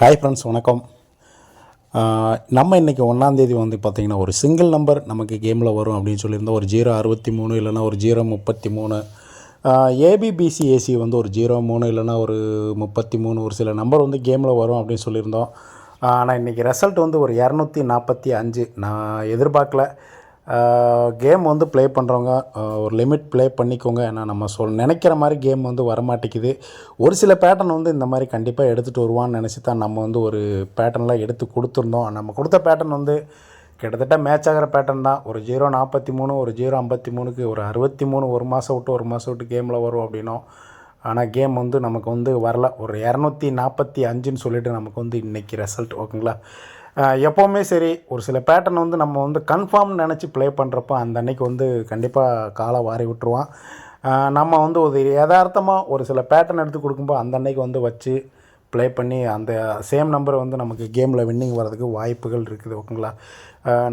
Hi friends, வணக்கம். நம்ம இன்றைக்கி ஒன்றாந்தேதி வந்து பார்த்திங்கன்னா ஒரு சிங்கிள் நம்பர் நமக்கு கேமில் வரும் அப்படின்னு சொல்லியிருந்தோம். ஒரு 063 இல்லைனா ஒரு 033, ஏபிபிசிஏசி வந்து ஒரு 03 இல்லைனா ஒரு 33, ஒரு சில நம்பர் வந்து கேமில் வரும் அப்படின்னு சொல்லியிருந்தோம். ஆனால் இன்றைக்கி ரிசல்ட் வந்து ஒரு 245. நான் எதிர்பார்க்கல. கேம் வந்து ப்ளே பண்ணுறவங்க ஒரு லிமிட் ப்ளே பண்ணிக்கோங்க. ஏன்னா நம்ம நினைக்கிற மாதிரி கேம் வந்து வரமாட்டேங்குது. ஒரு சில பேட்டர்ன் வந்து இந்த மாதிரி கண்டிப்பாக எடுத்துகிட்டு வருவான்னு நினச்சி தான் நம்ம வந்து ஒரு பேட்டர்ன்லாம் எடுத்து கொடுத்துருந்தோம். நம்ம கொடுத்த பேட்டர்ன் வந்து கிட்டத்தட்ட மேட்ச் ஆகிற பேட்டர்ன் தான். ஒரு 043, ஒரு 053க்கு ஒரு 63 ஒரு மாதம் விட்டு கேமில் வரும் அப்படின்னோம். ஆனால் கேம் வந்து நமக்கு வந்து வரல. ஒரு 245ன்னு சொல்லிவிட்டு நமக்கு வந்து இன்றைக்கி ரிசல்ட். ஓகேங்களா? எப்போவுமே சரி, ஒரு சில பேட்டர்ன் வந்து நம்ம வந்து கன்ஃபார்ம் நினச்சி ப்ளே பண்ணுறப்போ அந்த அன்னைக்கு வந்து கண்டிப்பாக காலை வாரி விட்டுருவான். நம்ம வந்து ஒரு யதார்த்தமாக ஒரு சில பேட்டர்ன் எடுத்து கொடுக்கும்போது அந்த அன்னைக்கு வந்து வச்சு ப்ளே பண்ணி அந்த சேம் நம்பர் வந்து நமக்கு கேமில் வின்னிங் வர்றதுக்கு வாய்ப்புகள் இருக்குது. ஓகேங்களா?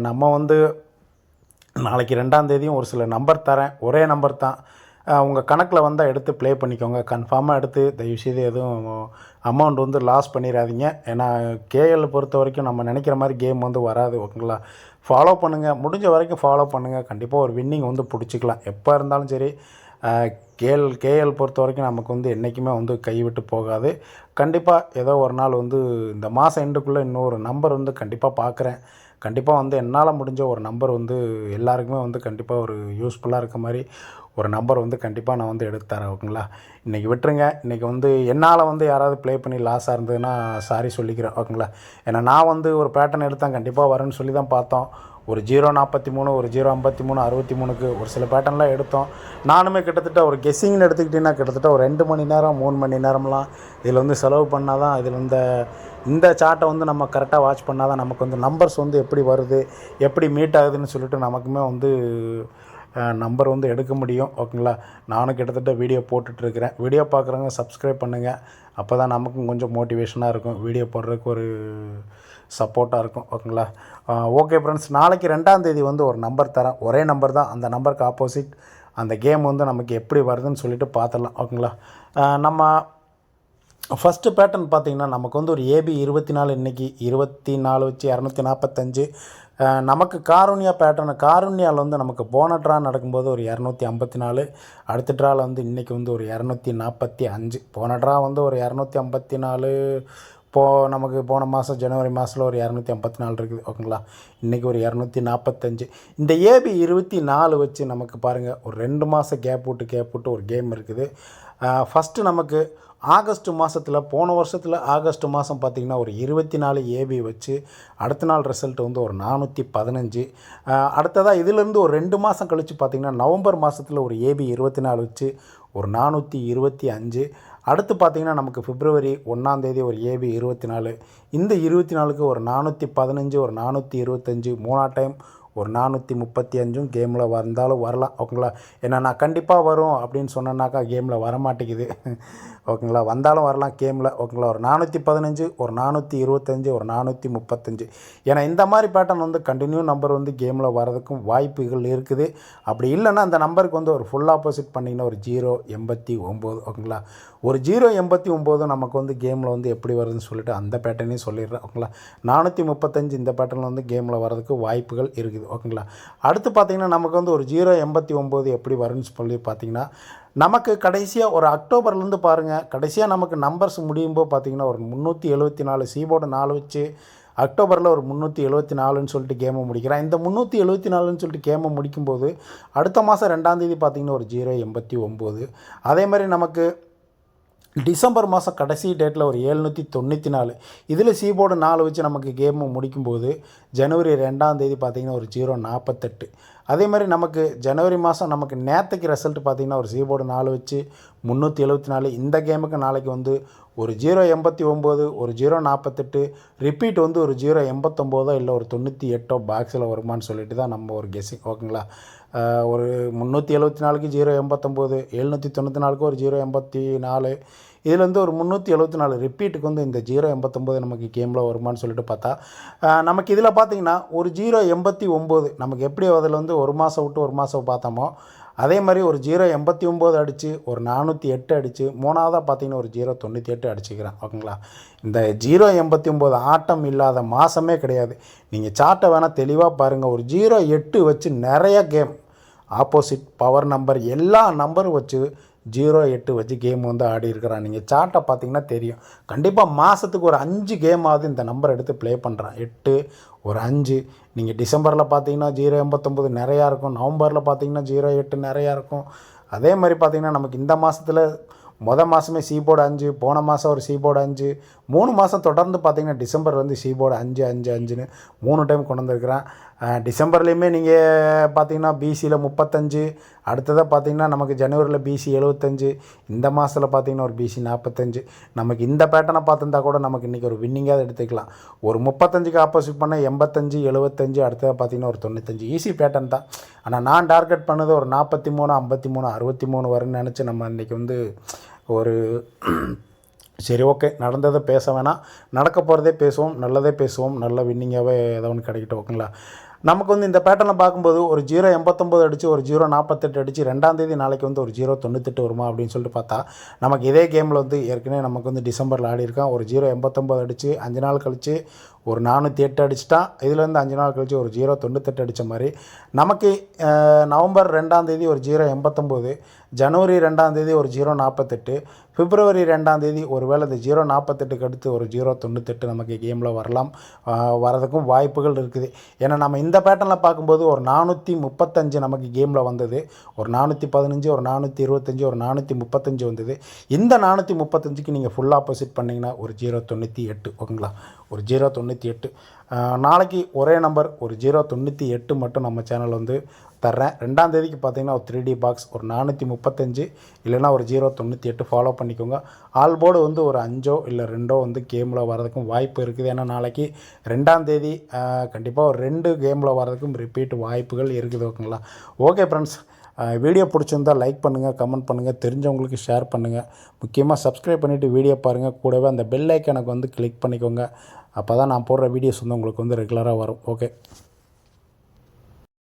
நம்ம வந்து நாளைக்கு 2ஆந்தேதியும் ஒரு சில நம்பர் தரேன். ஒரே நம்பர் தான். உங்கள் கணக்கில் வந்தால் எடுத்து ப்ளே பண்ணிக்கோங்க. கன்ஃபார்மாக எடுத்து தயவுசெய்து எதுவும் அமௌண்ட் வந்து லாஸ் பண்ணிடாதீங்க. ஏன்னா கேஎல் பொறுத்த வரைக்கும் நம்ம நினைக்கிற மாதிரி கேம் வந்து வராது. ஓகேங்களா? ஃபாலோ பண்ணுங்கள், முடிஞ்ச வரைக்கும் ஃபாலோ பண்ணுங்கள். கண்டிப்பாக ஒரு வின்னிங் வந்து பிடிச்சிக்கலாம். எப்போ இருந்தாலும் சரி, கேஎல் பொறுத்த வரைக்கும் நமக்கு வந்து என்றைக்குமே வந்து கைவிட்டு போகாது. கண்டிப்பாக ஏதோ ஒரு நாள் வந்து இந்த மாதம் எண்டுக்குள்ளே இன்னொரு நம்பர் வந்து கண்டிப்பாக பார்க்குறேன். கண்டிப்பாக வந்து என்னால் முடிஞ்ச ஒரு நம்பர் வந்து எல்லாருக்குமே வந்து கண்டிப்பாக ஒரு யூஸ்ஃபுல்லாக இருக்க மாதிரி ஒரு நம்பர் வந்து கண்டிப்பாக நான் வந்து எடுத்து தரேன். ஓகேங்களா? இன்றைக்கி விட்டுருங்க. இன்றைக்கி வந்து என்னால் வந்து யாராவது ப்ளே பண்ணி லாஸாக இருந்ததுன்னா சாரி சொல்லிக்கிறேன். ஓகேங்களா? ஏன்னா நான் வந்து ஒரு பேட்டர்ன் எடுத்தேன், கண்டிப்பாக வரும்னு சொல்லி தான் பார்த்தோம். ஒரு 043, ஒரு 053, 63க்கு ஒரு சில பேட்டர்ன்லாம் எடுத்தோம். நானுமே கிட்டத்தட்ட ஒரு கெஸ்ஸிங்னு எடுத்துக்கிட்டிங்கன்னா கிட்டத்தட்ட ஒரு 2 மணி நேரம் 3 மணி நேரம்லாம் இதில் வந்து செலவு பண்ணால் தான் இதில் இந்த சார்ட்டை வந்து நம்ம கரெக்டாக வாட்ச் பண்ணால் தான் நமக்கு வந்து நம்பர்ஸ் வந்து எப்படி வருது, எப்படி மீட் ஆகுதுன்னு சொல்லிட்டு நமக்குமே வந்து நம்பர் வந்து எடுக்க முடியும். ஓகேங்களா? நானும் கிட்டத்தட்ட வீடியோ போட்டுட்ருக்கிறேன். வீடியோ பார்க்குறவங்க சப்ஸ்கிரைப் பண்ணுங்கள். அப்போ தான் நமக்கும் கொஞ்சம் மோட்டிவேஷனாக இருக்கும். வீடியோ போடுறதுக்கு ஒரு சப்போர்ட்டாக இருக்கும். ஓகேங்களா? ஓகே ஃப்ரெண்ட்ஸ், நாளைக்கு 2ஆந்தேதி வந்து ஒரு நம்பர் தரேன். ஒரே நம்பர் தான். அந்த நம்பருக்கு ஆப்போசிட் அந்த கேம் வந்து நமக்கு எப்படி வருதுன்னு சொல்லிட்டு பார்த்துடலாம். ஓகேங்களா? நம்ம ஃபஸ்ட்டு பேட்டர்ன் பார்த்திங்கன்னா நமக்கு வந்து ஒரு ஏபி 24, இன்றைக்கி 24 வச்சு 245. நமக்கு காருண்யா பேட்டர்னு, காருண்யாவில் வந்து நமக்கு போன ட்ரா நடக்கும்போது ஒரு 254. அடுத்த ட்ராவில் வந்து இன்றைக்கி வந்து ஒரு 245. போன ட்ரா வந்து ஒரு 254. நமக்கு போன மாதம் ஜனவரி மாதத்தில் ஒரு 254 இருக்குது. ஓகேங்களா? இன்றைக்கி ஒரு 245. இந்த ஏபி 24 வச்சு நமக்கு பாருங்கள் ஒரு 2 மாதம் கேப் விட்டு ஒரு கேம் இருக்குது. ஃபஸ்ட்டு நமக்கு ஆகஸ்ட் மாதத்தில், போன வருஷத்தில் ஆகஸ்ட் மாதம் பார்த்திங்கன்னா ஒரு 24 ஏபி வச்சு அடுத்த நாள் ரிசல்ட் வந்து ஒரு 415. அடுத்ததாக இதிலேருந்து ஒரு 2 மாதம் கழித்து பார்த்திங்கன்னா நவம்பர் மாதத்தில் ஒரு ஏபி 24 வச்சு ஒரு 425. அடுத்து பார்த்திங்கன்னா நமக்கு பிப்ரவரி 1ஆந்தேதி ஒரு ஏபி 24. இந்த 24க்கு ஒரு 415, ஒரு 425, 3ஆம் டைம் ஒரு 435 கேமில் வந்தாலும் வரலாம். ஓகேங்களா? ஏன்னா நான் கண்டிப்பாக வரும் அப்படின்னு சொன்னேன்னாக்கா கேமில் வரமாட்டேங்குது. ஓகேங்களா? வந்தாலும் வரலாம் கேமில். ஓகேங்களா? ஒரு 415, ஒரு 425, ஒரு 435. ஏன்னா இந்த மாதிரி பேட்டர்ன் வந்து கண்டினியூ நம்பர் வந்து கேமில் வரதுக்கும் வாய்ப்புகள் இருக்குது. அப்படி இல்லைன்னா அந்த நம்பருக்கு வந்து ஒரு ஃபுல் ஆப்போசிட் பண்ணிங்கன்னா ஒரு 089. ஓகேங்களா? ஒரு 089 நமக்கு வந்து கேமில் வந்து எப்படி வருதுன்னு சொல்லிட்டு அந்த பேட்டர்னையும் சொல்லிடுறேன். ஓகேங்களா? 435 இந்த பேட்டர்னில் வந்து கேமில் வரதுக்கு வாய்ப்புகள் இருக்குது. ஓகேங்களா? அடுத்து பார்த்திங்கன்னா நமக்கு வந்து ஒரு 089 எப்படி வரும்னு சொல்லி பார்த்திங்கன்னா நமக்கு கடைசியாக ஒரு அக்டோபர்லேருந்து பாருங்கள், கடைசியாக நமக்கு நம்பர்ஸ் முடியும்போது பார்த்திங்கன்னா ஒரு 374 சீபோர்டு 4 வச்சு அக்டோபரில் ஒரு 374ன்னு சொல்லிட்டு கேமை முடிக்கிறேன். இந்த 374ன்னு சொல்லிட்டு கேமை முடிக்கும்போது அடுத்த மாதம் 2ஆந்தேதி பார்த்திங்கன்னா ஒரு 089. அதே மாதிரி நமக்கு டிசம்பர் மாதம் கடைசி டேட்டில் ஒரு 794. இதில் சீபோர்டு 4 வச்சு நமக்கு கேமை முடிக்கும்போது ஜனவரி 2ஆந்தேதி பார்த்திங்கன்னா ஒரு 048. அதே மாதிரி நமக்கு ஜனவரி மாதம் நமக்கு நேற்றுக்கு ரிசல்ட் பார்த்திங்கன்னா ஒரு சீபோர்டு 4 வச்சு 374. இந்த கேமுக்கு நாளைக்கு வந்து ஒரு 089, ஒரு 048, ரிப்பீட் வந்து ஒரு 089 இல்லை ஒரு 98 பாக்ஸில் வருமானு சொல்லிட்டு தான் நம்ம ஒரு கெஸ்ஸிங். ஓகேங்களா? ஒரு 374க்கு 089, 794க்கு ஒரு 084, இதில் வந்து ஒரு 374 ரிப்பீட்டுக்கு வந்து இந்த 089 நமக்கு கேமில் வருமானு சொல்லிட்டு பார்த்தா நமக்கு இதில் பார்த்திங்கன்னா ஒரு 089 நமக்கு எப்படி அதில் வந்து ஒரு மாதம் விட்டு ஒரு மாதம் பார்த்தோமோ அதே மாதிரி ஒரு 0.89 அடித்து ஒரு 408 அடித்து மூணாவதாக பார்த்தீங்கன்னா ஒரு 0.98 அடிச்சுக்கிறேன். ஓகேங்களா? இந்த 0.89 ஆட்டம் இல்லாத மாதமே கிடையாது. நீங்கள் சார்ட்டை வேணால் தெளிவாக பாருங்கள். ஒரு 0.8 வச்சு நிறைய கேம் ஆப்போசிட் பவர் நம்பர் எல்லா நம்பரும் வச்சு 0.8 வச்சு கேம் வந்து ஆடி இருக்கிறான். நீங்கள் சார்ட்டை பார்த்தீங்கன்னா தெரியும். கண்டிப்பாக மாதத்துக்கு ஒரு 5 கேமாவது இந்த நம்பர் எடுத்து ப்ளே பண்ணுறான். 8 ஒரு 5. நீங்கள் டிசம்பரில் பார்த்தீங்கன்னா 0.89 நிறையா இருக்கும். நவம்பரில் பார்த்தீங்கன்னா 0.8 நிறையா இருக்கும். அதே மாதிரி பார்த்தீங்கன்னா நமக்கு இந்த மாதத்தில் மாதமே சீபோர்டு 5, போன மாதம் ஒரு சீபோர்டு 5, 3 மாதம் தொடர்ந்து பார்த்திங்கன்னா டிசம்பர் வந்து சீபோர்டு 5 5 5ன்னு 3 டைம் கொண்டு வந்திருக்கிறேன். டிசம்பர்லேயுமே நீங்கள் பார்த்தீங்கன்னா பிசியில் 35, அடுத்ததாக பார்த்தீங்கன்னா நமக்கு ஜனவரியில் பிசி 75, இந்த மாதத்தில் பார்த்தீங்கன்னா ஒரு பிசி 45. நமக்கு இந்த பேட்டர்னை பார்த்துருந்தா கூட நமக்கு இன்றைக்கி ஒரு வின்னிங்காக எடுத்துக்கலாம். ஒரு 35க்கு ஆப்போசிட் பண்ண 85 75, அடுத்ததாக பார்த்தீங்கன்னா ஒரு 95 ஈஸி பேட்டர்ன் தான். ஆனால் நான் டார்கெட் பண்ணது ஒரு 43 53 63 வரும்னு நினச்சி நம்ம இன்றைக்கி வந்து ஒரு சரி ஓகே, நடந்ததை பேச வேணாம், நடக்க போகிறதே பேசுவோம், நல்லதே பேசுவோம், நல்ல வின்னிங்காகவே ஏதோ ஒன்று கிடைக்கட்டும். ஓகேங்களா? நமக்கு வந்து இந்த பேட்டர்னில் பார்க்கும்போது ஒரு 0.89 அடித்து ஒரு 0.48 அடித்து 2ஆம் தேதி நாளைக்கு வந்து ஒரு 0.98 வருமா அப்படின்னு சொல்லிட்டு பார்த்தா நமக்கு இதே கேமில் வந்து ஏற்கனவே நமக்கு வந்து டிசம்பரில் ஆடிருக்கான். ஒரு 0.89 அடித்து 5 நாள் கழித்து ஒரு 408 அடிச்சிட்டான். இதுலேருந்து 5 நாள் கழித்து ஒரு 0.98 அடித்த மாதிரி நமக்கு நவம்பர் 2ஆம் தேதி ஒரு 0.89, ஜனவரி 2ஆம் தேதி ஒரு 0.48, பிப்ரவரி 2ஆம் தேதி ஒரு வேளை இந்த 0.48க்கு அடுத்து ஒரு 0.98 நமக்கு கேமில் வரதுக்கும் வாய்ப்புகள் இருக்குது. ஏன்னா நம்ம இந்த பேட்டர்னில் பார்க்கும்போது ஒரு 435 நமக்கு கேமில் வந்தது, ஒரு 415, ஒரு 425, ஒரு 435 வந்தது. இந்த 435க்கு நீங்கள் ஃபுல் ஆப்போசிட் பண்ணிங்கன்னா ஒரு 0.98. ஓகேங்களா? ஒரு 0.98. நாளைக்கு ஒரே நம்பர் ஒரு 0.98 மட்டும் நம்ம சேனல் வந்து தர்றேன். 2ஆம் தேதிக்கு பார்த்தீங்கன்னா ஒரு 3D பாக்ஸ் ஒரு 435 இல்லைனா ஒரு 0.98 ஃபாலோ பண்ணிக்கோங்க. ஆல் போர்டு வந்து ஒரு 5 இல்லை 2 வந்து கேமில் வரதுக்கும் வாய்ப்பு இருக்குது. ஏன்னா நாளைக்கு 2ஆம் தேதி கண்டிப்பாக ஒரு 2 கேமில் வரதுக்கும் ரிப்பீட் வாய்ப்புகள் இருக்குது. ஓகேங்களா? ஓகே ஃப்ரெண்ட்ஸ், வீடியோ பிடிச்சிருந்தால் லைக் பண்ணுங்கள், கமெண்ட் பண்ணுங்கள், தெரிஞ்சவங்களுக்கு ஷேர் பண்ணுங்கள். முக்கியமாக சப்ஸ்கிரைப் பண்ணிவிட்டு வீடியோ பாருங்கள். கூடவே அந்த பெல் ஐக்கானுக்கு வந்து கிளிக் பண்ணிக்கோங்க. அப்போ தான் நான் போடுற வீடியோஸ் வந்து உங்களுக்கு வந்து ரெகுலராக வரும். ஓகே.